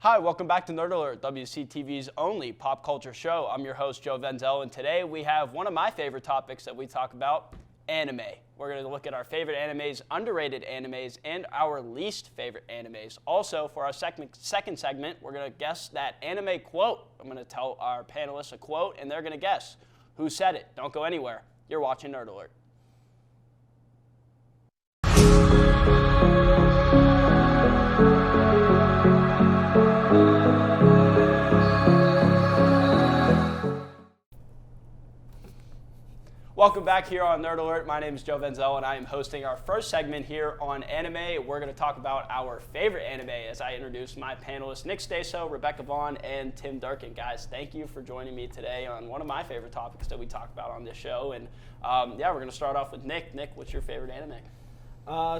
Hi, welcome back to Nerd Alert, WCTV's only pop culture show. I'm your host, Joe Venzel, and today we have one of my favorite topics that we talk about, anime. We're going to look at our favorite animes, underrated animes, and our least favorite animes. Also, for our second segment, we're going to guess that anime quote. I'm going to tell our panelists a quote, and they're going to guess who said it. Don't go anywhere. You're watching Nerd Alert. Welcome back here on Nerd Alert. My name is Joe Venzel, and I am hosting our first segment here on anime. We're going to talk about our favorite anime as I introduce my panelists, Nick Staso, Rebecca Vaughn, and Tim Durkin. Guys, thank you for joining me today on one of my favorite topics that we talk about on this show. And we're going to start off with Nick. Nick, what's your favorite anime?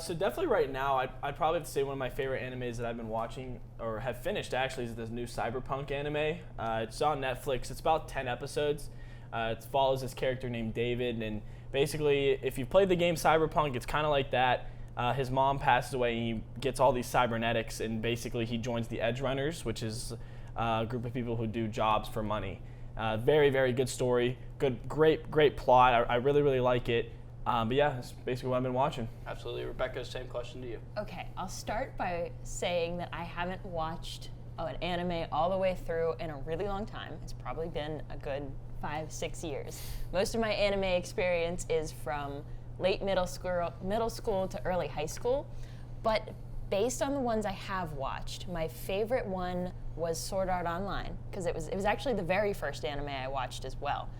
So definitely right now, I'd probably have to say one of my favorite animes that I've been watching, or have finished actually, is this new Cyberpunk anime. It's on Netflix. It's about 10 episodes. It follows this character named David, and basically, if you've played the game Cyberpunk, it's kind of like that. His mom passes away, and he gets all these cybernetics, and basically he joins the Edge Runners, which is a group of people who do jobs for money. Very, very good story. Great plot. I really, really like it. But yeah, that's basically what I've been watching. Absolutely. Rebecca, same question to you. Okay, I'll start by saying that I haven't watched an anime all the way through in a really long time. It's probably been a good 5-6 years. Most of my anime experience is from late middle school to early high school, but based on the ones I have watched, my favorite one was Sword Art Online, because it was actually the very first anime I watched as well.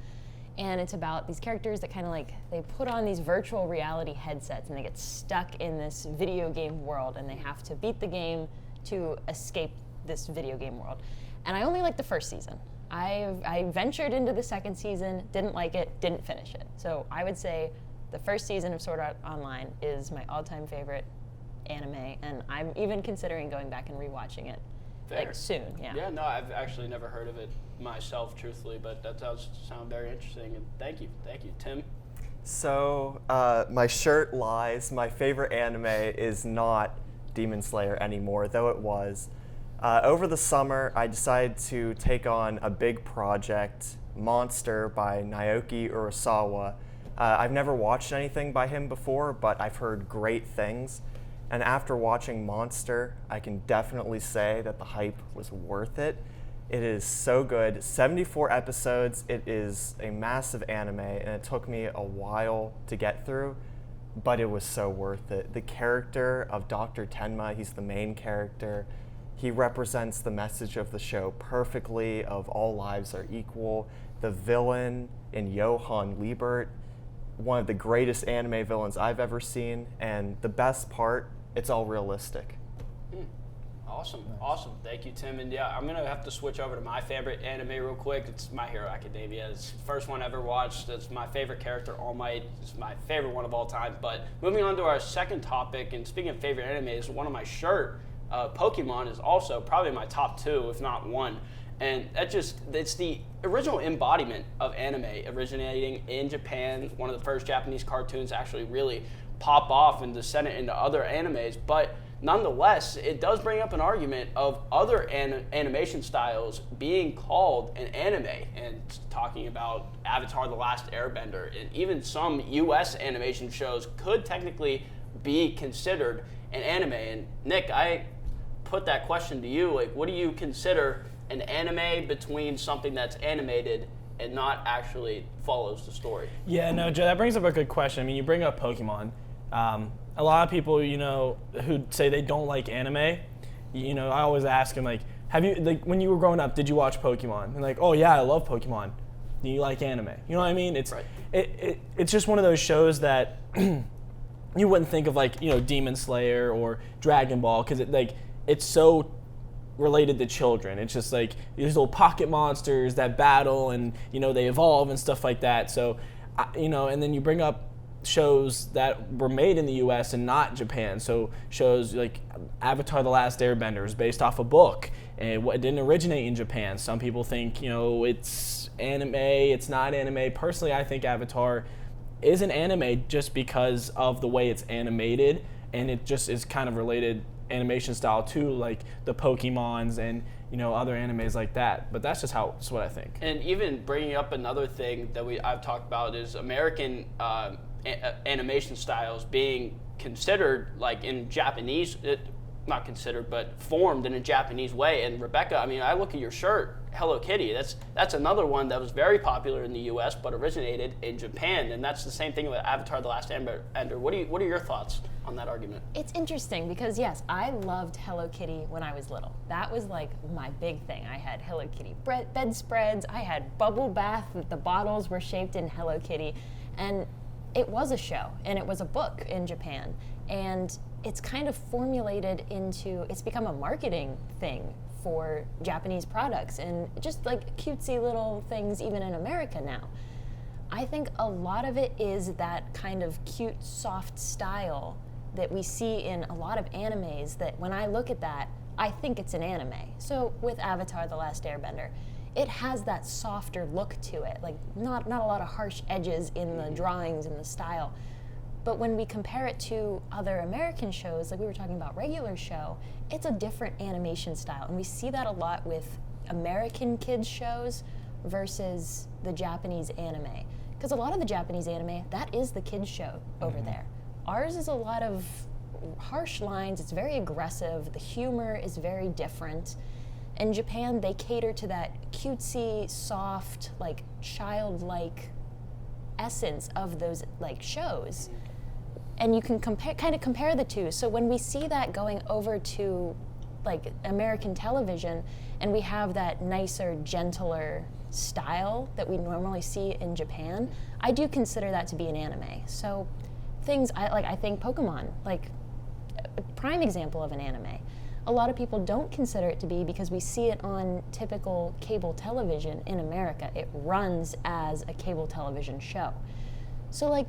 And it's about these characters that kind of they put on these virtual reality headsets and they get stuck in this video game world and they have to beat the game to escape this video game world. And I only liked the first season. I ventured into the second season, didn't like it, didn't finish it. So I would say the first season of Sword Art Online is my all-time favorite anime, and I'm even considering going back and rewatching it soon. Yeah, no, I've actually never heard of it myself, truthfully, but that does sound very interesting, and thank you. Tim? So, my shirt lies. My favorite anime is not Demon Slayer anymore, though it was. Over the summer, I decided to take on a big project, Monster by Naoki Urasawa. I've never watched anything by him before, but I've heard great things. And after watching Monster, I can definitely say that the hype was worth it. It is so good. 74 episodes. It is a massive anime, and it took me a while to get through, but it was so worth it. The character of Dr. Tenma, he's the main character. He represents the message of the show perfectly, of all lives are equal. The villain in Johann Liebert, one of the greatest anime villains I've ever seen, and the best part, it's all realistic. Awesome. Thank you, Tim. And yeah, I'm going to have to switch over to my favorite anime real quick. It's My Hero Academia. It's the first one I ever watched. It's my favorite character, All Might. It's my favorite one of all time. But moving on to our second topic, and speaking of favorite animes, one of my shirt, Pokemon, is also probably my top 2, if not 1. And it's the original embodiment of anime, originating in Japan, one of the first Japanese cartoons to actually really pop off and descend into other animes. But nonetheless, it does bring up an argument of other animation styles being called an anime, and talking about Avatar: The Last Airbender, and even some US animation shows could technically be considered an anime. And Nick, I put that question to you, what do you consider an anime between something that's animated and not actually follows the story? Yeah, no, Joe, that brings up a good question. I mean, you bring up Pokemon. A lot of people, who say they don't like anime, I always ask them, have you, when you were growing up, did you watch Pokemon? And oh yeah, I love Pokemon. Do you like anime? You know what I mean? It's right. It's just one of those shows that you wouldn't think of Demon Slayer or Dragon Ball, because it's so related to children. It's just these little pocket monsters that battle and they evolve and stuff like that. So and then you bring up shows that were made in the US and not Japan. So shows like Avatar: The Last Airbender is based off a book, and it didn't originate in Japan. Some people think it's anime, it's not anime. Personally, I think Avatar is an anime just because of the way it's animated, and it just is kind of related animation style too, like the Pokemons and other animes like that. But that's what I think. And even bringing up another thing that I've talked about is American animation styles being considered like in Japanese, not considered, but formed in a Japanese way. And Rebecca, I mean, I look at your shirt, Hello Kitty. That's another one that was very popular in the U.S. but originated in Japan, and that's the same thing with Avatar: The Last Airbender. What are your thoughts on that argument? It's interesting because yes, I loved Hello Kitty when I was little. That was like my big thing. I had Hello Kitty bedspreads. I had bubble bath. The bottles were shaped in Hello Kitty, and it was a show and it was a book in Japan, and it's kind of formulated into, it's become a marketing thing for Japanese products and just like cutesy little things even in America now. I think a lot of it is that kind of cute, soft style that we see in a lot of animes that when I look at that, I think it's an anime. So with Avatar: The Last Airbender, it has that softer look to it, like not a lot of harsh edges in the drawings and the style. But when we compare it to other American shows, like we were talking about Regular Show, it's a different animation style. And we see that a lot with American kids shows versus the Japanese anime. Because a lot of the Japanese anime, that is the kids show over there. Ours is a lot of harsh lines, it's very aggressive, the humor is very different. In Japan, they cater to that cutesy, soft, like childlike essence of those like shows. And you can compare the two. So when we see that going over to like American television and we have that nicer, gentler style that we normally see in Japan, I do consider that to be an anime. So things I think Pokemon, like a prime example of an anime. A lot of people don't consider it to be because we see it on typical cable television in America. It runs as a cable television show. So like,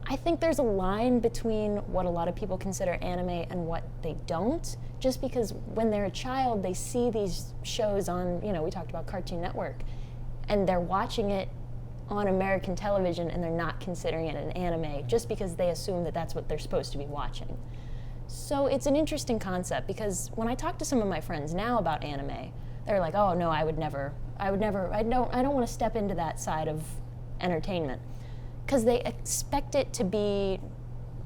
I think there's a line between what a lot of people consider anime and what they don't, just because when they're a child, they see these shows on, we talked about Cartoon Network, and they're watching it on American television and they're not considering it an anime just because they assume that that's what they're supposed to be watching. So it's an interesting concept because when I talk to some of my friends now about anime, they're like, oh no, I don't want to step into that side of entertainment. Because they expect it to be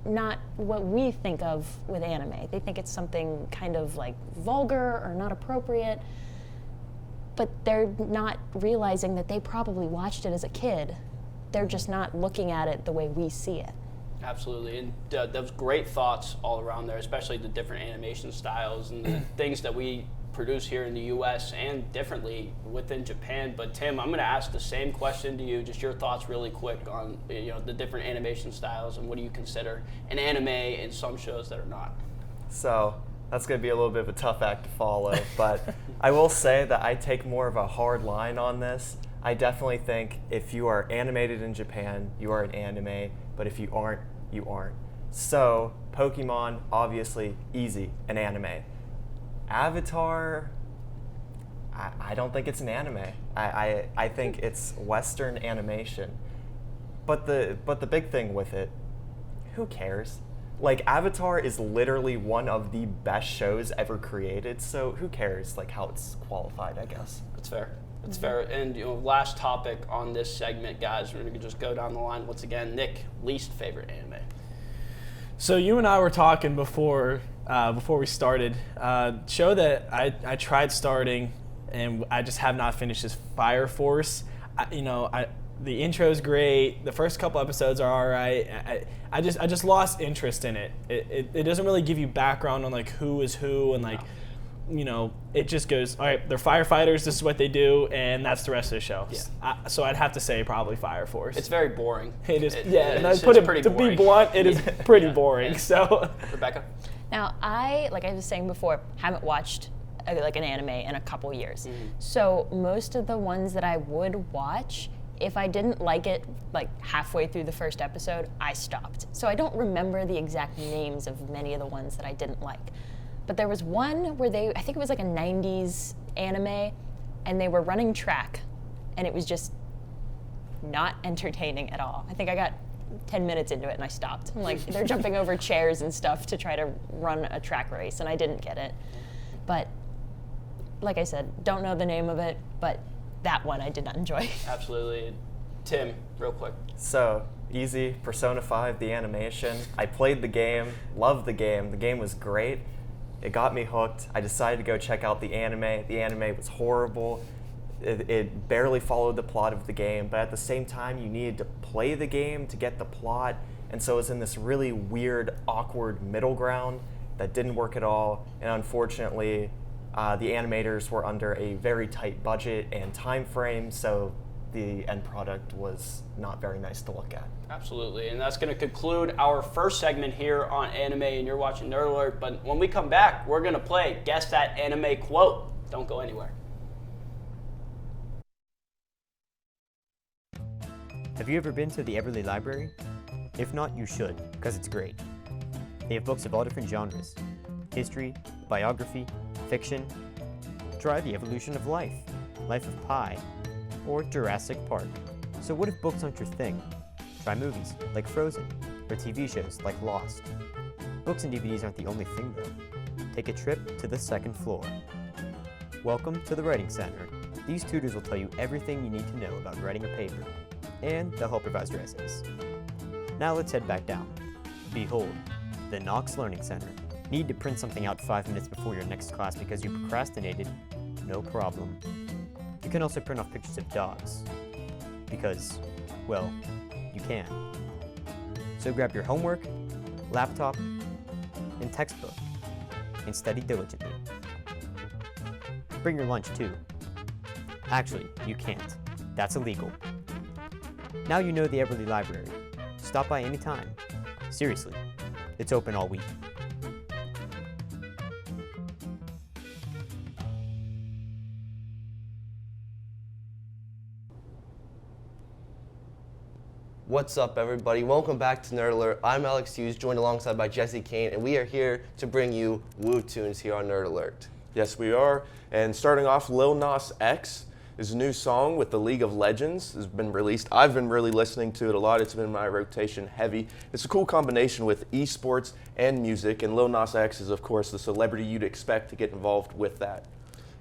not what we think of with anime. They think it's something kind of like vulgar or not appropriate, but they're not realizing that they probably watched it as a kid. They're just not looking at it the way we see it. Absolutely, and those great thoughts all around there, especially the different animation styles and the things that we produce here in the U.S. and differently within Japan. But Tim, I'm going to ask the same question to you, just your thoughts really quick on the different animation styles and what do you consider an anime in some shows that are not? So that's going to be a little bit of a tough act to follow, but I will say that I take more of a hard line on this. I definitely think if you are animated in Japan, you are an anime, but if you aren't, you aren't. So Pokemon, obviously easy, an anime. Avatar, I don't think it's an anime. I think it's Western animation. But the big thing with it, who cares? Like, Avatar is literally one of the best shows ever created, so who cares like how it's qualified, I guess. That's fair. That's fair. And last topic on this segment, guys, we're gonna just go down the line once again. Nick, least favorite anime. So you and I were talking before we started. Show that I tried starting and I just have not finished is Fire Force. The intro's great. The first couple episodes are all right. I just lost interest in it. It doesn't really give you background on like who is who and like, it just goes, all right, they're firefighters, this is what they do, and that's the rest of the show. Yeah. So I'd have to say probably Fire Force. It's very boring. It is, pretty to boring. be blunt, it is pretty boring. So, Rebecca? Now, like I was saying before, haven't watched like an anime in a couple years. Mm-hmm. So most of the ones that I would watch, if I didn't like it like halfway through the first episode, I stopped. So I don't remember the exact names of many of the ones that I didn't like. But there was one where I think it was like a 90s anime, and they were running track, and it was just not entertaining at all. I think I got 10 minutes into it and I stopped. I'm like, they're jumping over chairs and stuff to try to run a track race, and I didn't get it. But like I said, don't know the name of it, but that one I did not enjoy. Absolutely. Tim, real quick. So, easy, Persona 5, the animation. I played the game, loved the game. The game was great. It got me hooked. I decided to go check out the anime. The anime was horrible. It barely followed the plot of the game, but at the same time, you needed to play the game to get the plot. And so it was in this really weird, awkward middle ground that didn't work at all. And unfortunately, the animators were under a very tight budget and time frame, so the end product was not very nice to look at. Absolutely, and that's going to conclude our first segment here on anime, and you're watching Nerd Alert. But when we come back, we're going to play Guess That Anime Quote. Don't go anywhere. Have you ever been to the Everly Library? If not, you should, because it's great. They have books of all different genres: history, biography, fiction. Try The Evolution of Life, Life of Pi, or Jurassic Park. So what if books aren't your thing? Try movies like Frozen, or TV shows like Lost. Books and DVDs aren't the only thing though. Take a trip to the second floor. Welcome to the Writing Center. These tutors will tell you everything you need to know about writing a paper, and they'll help revise your essays. Now let's head back down. Behold, the Knox Learning Center. Need to print something out 5 minutes before your next class because you procrastinated? No problem. You can also print off pictures of dogs. Because, well, you can. So grab your homework, laptop, and textbook, and study diligently. Bring your lunch too. Actually, you can't. That's illegal. Now you know the Everly Library. Stop by anytime. Seriously, it's open all week. What's up, everybody? Welcome back to Nerd Alert. I'm Alex Hughes, joined alongside by Jesse Kane, and we are here to bring you Woo Tunes here on Nerd Alert. Yes, we are. And starting off, Lil Nas X is a new song with the League of Legends. Has been released. I've been really listening to it a lot. It's been in my rotation heavy. It's a cool combination with esports and music, and Lil Nas X is, of course, the celebrity you'd expect to get involved with that.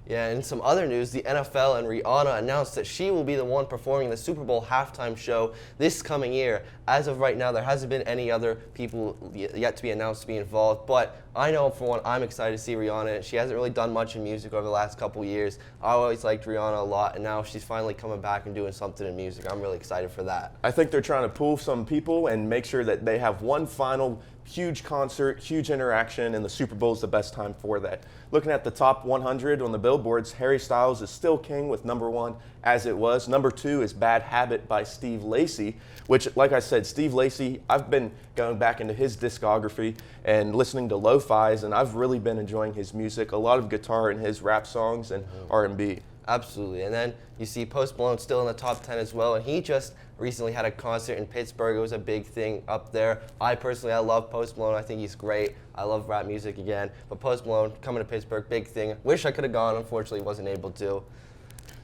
Yeah, and in some other news, the NFL and Rihanna announced that she will be the one performing the Super Bowl halftime show this coming year. As of right now, there hasn't been any other people yet to be announced to be involved, but I know for one, I'm excited to see Rihanna. She hasn't really done much in music over the last couple years. I always liked Rihanna a lot, and now she's finally coming back and doing something in music. I'm really excited for that. I think they're trying to pull some people and make sure that they have one final huge concert, huge interaction, and the Super Bowl is the best time for that. Looking at the top 100 on the billboards, Harry Styles is still king with #1 as it was. #2 is Bad Habit by Steve Lacy, which, like I said, Steve Lacy, I've been going back into his discography and listening to lo-fis, and I've really been enjoying his music. A lot of guitar in his rap songs and R&B. Absolutely. And then you see Post Malone still in the top 10 as well, and he just recently had a concert in Pittsburgh. It was a big thing up there. I love Post Malone. I think he's great. I love rap music again. But Post Malone coming to Pittsburgh, big thing. Wish I could have gone. Unfortunately, wasn't able to.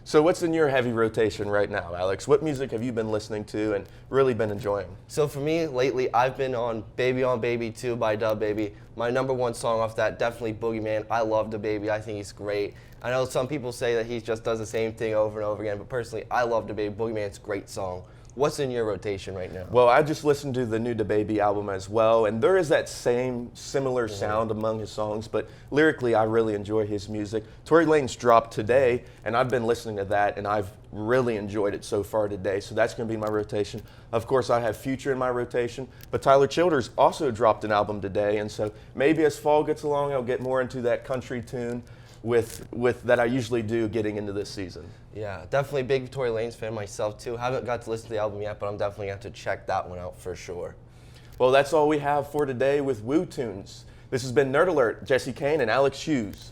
So what's in your heavy rotation right now, Alex? What music have you been listening to and really been enjoying? So for me, lately, I've been on Baby 2 by DaBaby. My #1 song off that, definitely Boogeyman. I love DaBaby. I think he's great. I know some people say that he just does the same thing over and over again, but personally, I love DaBaby. Boogeyman's a great song. What's in your rotation right now? Well, I just listened to the new DaBaby album as well, and there is that same similar sound among his songs, but lyrically, I really enjoy his music. Tory Lanez dropped today, and I've been listening to that, and I've really enjoyed it so far today, so that's going to be my rotation. Of course, I have Future in my rotation, but Tyler Childers also dropped an album today, and so maybe as fall gets along, I'll get more into that country tune with that I usually do getting into this season. Yeah, definitely a big Tory Lanez fan myself too. Haven't got to listen to the album yet, but I'm definitely going to have to check that one out for sure. Well, that's all we have for today with Woo Tunes. This has been Nerd Alert, Jesse Kane and Alex Hughes.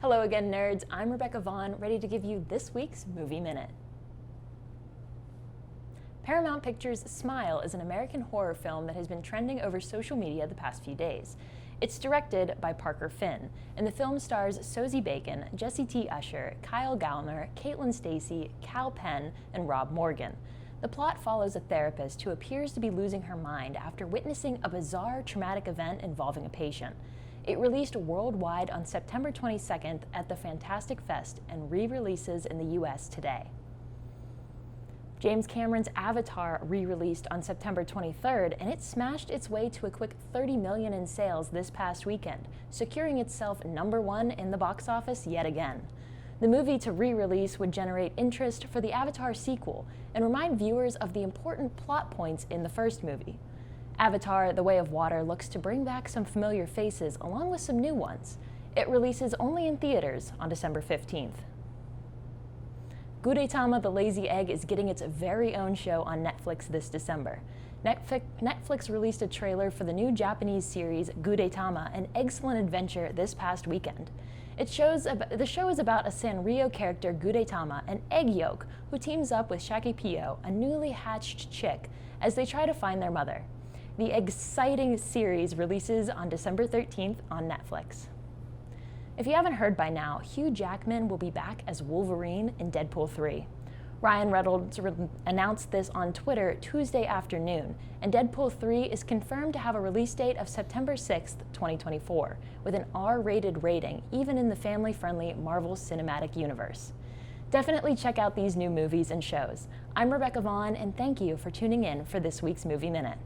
Hello again, nerds. I'm Rebecca Vaughn, ready to give you this week's Movie Minute. Paramount Pictures' Smile is an American horror film that has been trending over social media the past few days. It's directed by Parker Finn, and the film stars Sosie Bacon, Jesse T. Usher, Kyle Gallner, Caitlin Stasey, Cal Penn, and Rob Morgan. The plot follows a therapist who appears to be losing her mind after witnessing a bizarre traumatic event involving a patient. It released worldwide on September 22nd at the Fantastic Fest and re-releases in the US today. James Cameron's Avatar re-released on September 23rd, and it smashed its way to a quick $30 million in sales this past weekend, securing itself #1 in the box office yet again. The movie to re-release would generate interest for the Avatar sequel and remind viewers of the important plot points in the first movie. Avatar: The Way of Water looks to bring back some familiar faces along with some new ones. It releases only in theaters on December 15th. Gudetama the Lazy Egg is getting its very own show on Netflix this December. Netflix released a trailer for the new Japanese series Gudetama, an excellent adventure, this past weekend. The show is about a Sanrio character, Gudetama, an egg yolk, who teams up with Shakipio, a newly hatched chick, as they try to find their mother. The exciting series releases on December 13th on Netflix. If you haven't heard by now, Hugh Jackman will be back as Wolverine in Deadpool 3. Ryan Reynolds announced this on Twitter Tuesday afternoon, and Deadpool 3 is confirmed to have a release date of September 6th, 2024, with an R-rated rating, even in the family-friendly Marvel Cinematic Universe. Definitely check out these new movies and shows. I'm Rebecca Vaughn, and thank you for tuning in for this week's Movie Minute.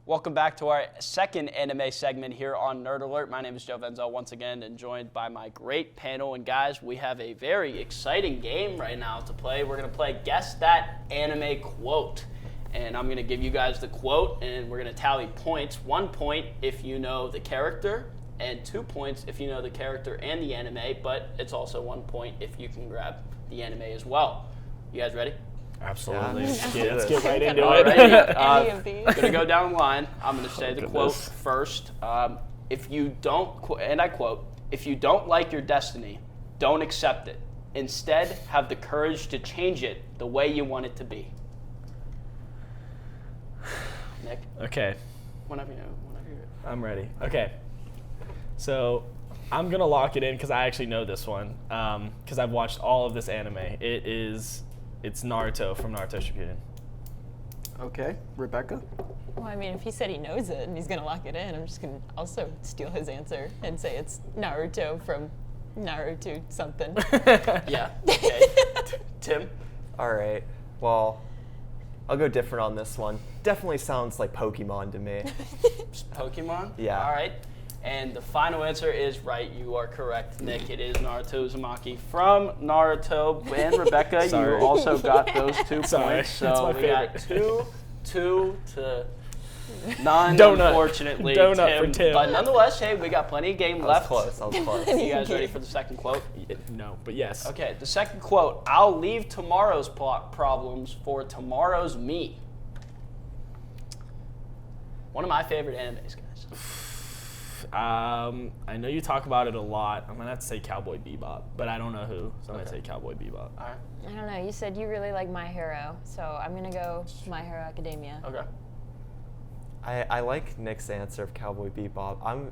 Welcome back to our second anime segment here on Nerd Alert. My name is Joe Venzel once again, and joined by my great panel. And guys, we have a very exciting game right now to play. We're going to play Guess That Anime Quote. And I'm going to give you guys the quote, and we're going to tally points. 1 point if you know the character, and 2 points if you know the character and the anime, but it's also 1 point if you can grab the anime as well. You guys ready? Absolutely. Yeah. Let's get right into All it. right. Any of these. Gonna go down the line. I'm gonna say the quote goodness. first. If you don't, and I quote, "If you don't like your destiny, don't accept it. Instead, have the courage to change it the way you want it to be." Nick, Okay. whenever you know. I'm ready. Okay. So I'm gonna lock it in because I actually know this one because I've watched all of this anime. It's Naruto from Naruto Shippuden. Okay, Rebecca. Well, I mean, if he said he knows it and he's gonna lock it in, I'm just gonna also steal his answer and say it's Naruto from Naruto something. Yeah. Okay. Tim. All right. Well, I'll go different on this one. Definitely sounds like Pokemon to me. Pokemon? Yeah. All right. And the final answer is right. You are correct, Nick. It is Naruto Uzumaki from Naruto. And Rebecca, you Sorry. also got those 2 Sorry. points. That's So my we got favorite. two to none, Donut. unfortunately. Donut for Tim. But nonetheless, hey, we got plenty of game I left. was close. You guys ready for the second quote? No, but yes. Okay, the second quote. I'll leave tomorrow's problems for tomorrow's me. One of my favorite animes, guys. I know you talk about it a lot. I'm gonna have to say Cowboy Bebop, but I don't know who, so I'm gonna say Cowboy Bebop. All right. I don't know. You said you really like My Hero, so I'm gonna go My Hero Academia. Okay. I like Nick's answer of Cowboy Bebop.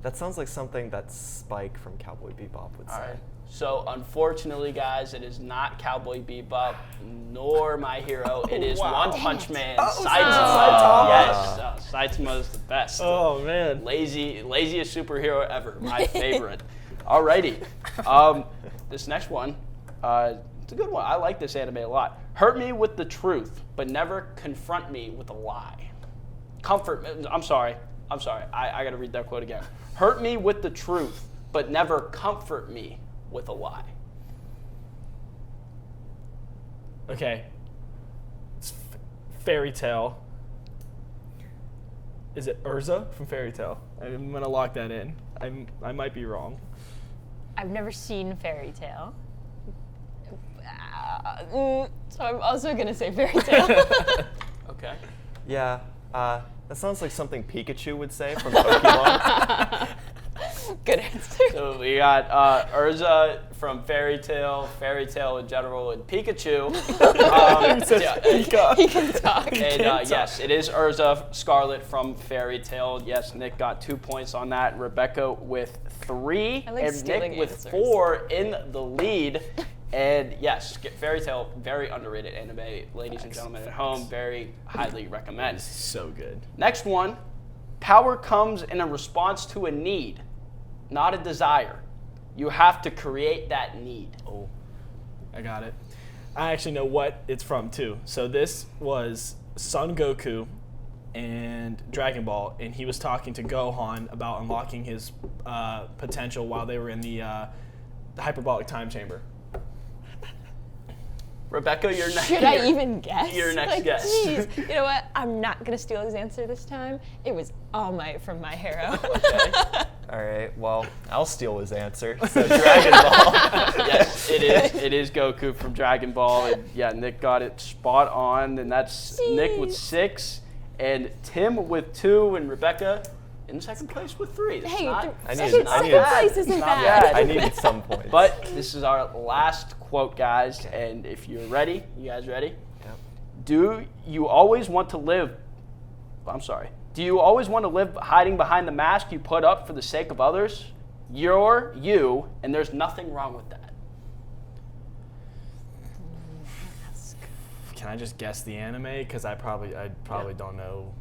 That sounds like something that Spike from Cowboy Bebop would say. All right. So unfortunately, guys, it is not Cowboy Bebop nor My Hero. It is One Punch Man. Saitama. Yes, Saitama is the best. Oh man. Laziest superhero ever. My favorite. Alrighty. This next one, it's a good one. I like this anime a lot. Hurt me with the truth, but never confront me with a lie. I'm sorry. I got to read that quote again. Hurt me with the truth, but never comfort me with a lie. Okay. It's Fairy Tale. Is it Urza from Fairy Tale? I'm gonna lock that in. I might be wrong. I've never seen Fairy Tale. So I'm also gonna say Fairy Tale. Okay. Yeah, that sounds like something Pikachu would say from Pokemon. Good answer. So we got Urza from Fairy Tale in general, and Pikachu. He can talk. And yes, it is Urza Scarlet from Fairy Tale. Yes, Nick got 2 points on that. Rebecca with 3, I like and stealing Nick with answers. 4 in the lead. And yes, Fairy Tale, very underrated anime, ladies and gentlemen at home. Very highly recommend. So good. Next one, power comes in a response to a need, not a desire. You have to create that need. Oh, I got it. I actually know what it's from too. So this was Son Goku and Dragon Ball, and he was talking to Gohan about unlocking his potential while they were in the hyperbolic time chamber. Rebecca, you're next. Should I even guess? Your next like, guess. Geez. You know what? I'm not gonna steal his answer this time. It was All Might from My Hero. Okay. All right, well, I'll steal his answer. So Dragon Ball. Yes, it is. It is Goku from Dragon Ball. And yeah, Nick got it spot on, and that's Nick with 6, and Tim with 2, and Rebecca in second place with 3. That's Hey, not, I second needed- place isn't not bad. bad. I needed some points. But this is our last quote, guys, and if you're ready, you guys ready? Yep. Do you always want to live hiding behind the mask you put up for the sake of others? You're you, and there's nothing wrong with that. Can I just guess the anime? Because I probably don't know.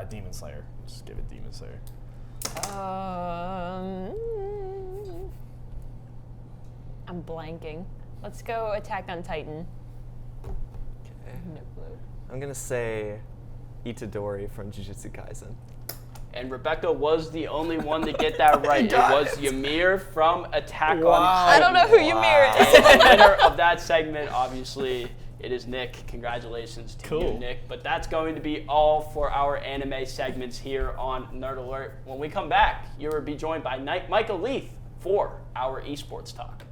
Demon Slayer. Just give it Demon Slayer. I'm blanking. Let's go Attack on Titan. Okay. No clue. I'm gonna say Itadori from Jujutsu Kaisen. And Rebecca was the only one to get that right. It was Ymir from Attack on I Titan. don't know who Ymir is. And the winner of that segment, obviously, it is Nick. Congratulations to you, Cool. Nick. But that's going to be all for our anime segments here on Nerd Alert. When we come back, you will be joined by Michael Leith for our esports talk.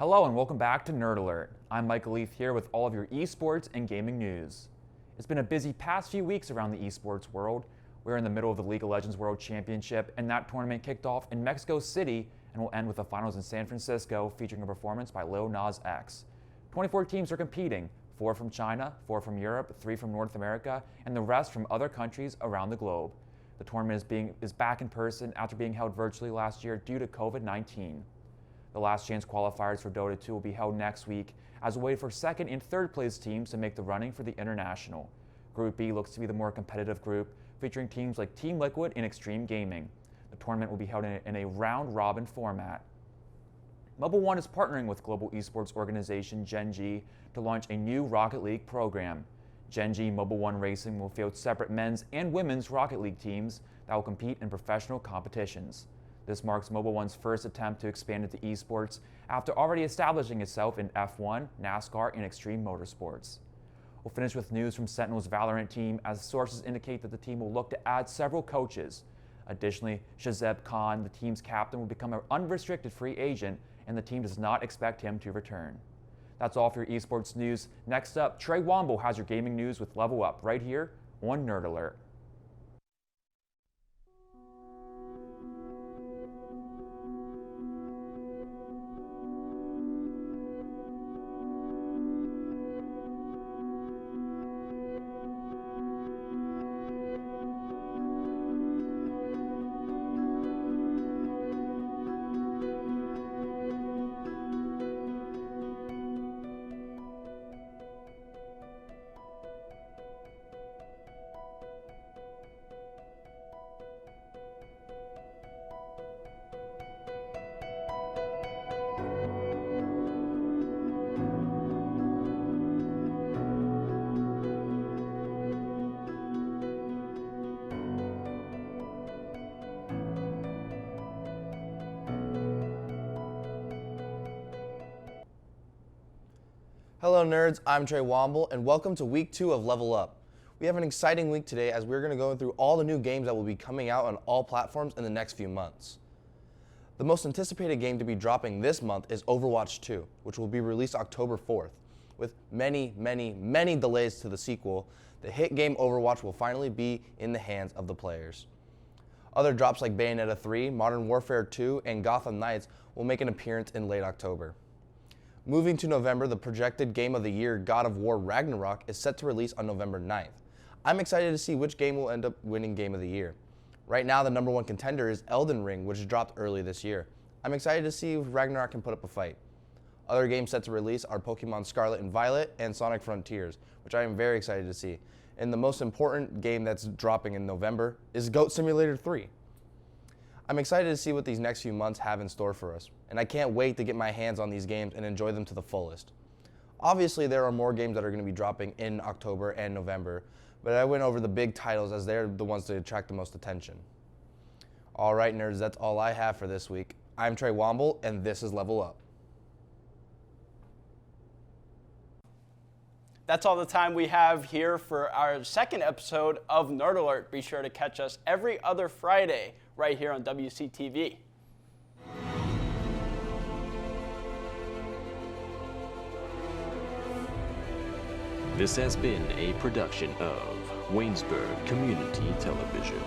Hello and welcome back to Nerd Alert. I'm Michael Leith here with all of your esports and gaming news. It's been a busy past few weeks around the esports world. We're in the middle of the League of Legends World Championship, and that tournament kicked off in Mexico City and will end with the finals in San Francisco featuring a performance by Lil Nas X. 24 teams are competing, 4 from China, 4 from Europe, 3 from North America, and the rest from other countries around the globe. The tournament is back in person after being held virtually last year due to COVID-19. The last chance qualifiers for Dota 2 will be held next week as we wait for second and third place teams to make the running for the International. Group B looks to be the more competitive group, featuring teams like Team Liquid and Extreme Gaming. The tournament will be held in a round-robin format. Mobile One is partnering with global esports organization Gen.G to launch a new Rocket League program. Gen.G Mobile One Racing will field separate men's and women's Rocket League teams that will compete in professional competitions. This marks Mobile One's first attempt to expand into esports after already establishing itself in F1, NASCAR, and extreme motorsports. We'll finish with news from Sentinel's Valorant team as sources indicate that the team will look to add several coaches. Additionally, Shazeb Khan, the team's captain, will become an unrestricted free agent, and the team does not expect him to return. That's all for your esports news. Next up, Trey Womble has your gaming news with Level Up right here on Nerd Alert. Hello nerds, I'm Trey Womble, and welcome to week 2 of Level Up. We have an exciting week today as we're going to go through all the new games that will be coming out on all platforms in the next few months. The most anticipated game to be dropping this month is Overwatch 2, which will be released October 4th. With many delays to the sequel, the hit game Overwatch will finally be in the hands of the players. Other drops like Bayonetta 3, Modern Warfare 2, and Gotham Knights will make an appearance in late October. Moving to November, the projected Game of the Year, God of War Ragnarok, is set to release on November 9th. I'm excited to see which game will end up winning Game of the Year. Right now, the #1 contender is Elden Ring, which dropped early this year. I'm excited to see if Ragnarok can put up a fight. Other games set to release are Pokemon Scarlet and Violet and Sonic Frontiers, which I am very excited to see. And the most important game that's dropping in November is Goat Simulator 3. I'm excited to see what these next few months have in store for us, and I can't wait to get my hands on these games and enjoy them to the fullest. Obviously, there are more games that are going to be dropping in October and November, but I went over the big titles as they're the ones to attract the most attention. All right, nerds, that's all I have for this week. I'm Trey Womble, and this is Level Up. That's all the time we have here for our second episode of Nerd Alert. Be sure to catch us every other Friday right here on WCTV. This has been a production of Waynesburg Community Television.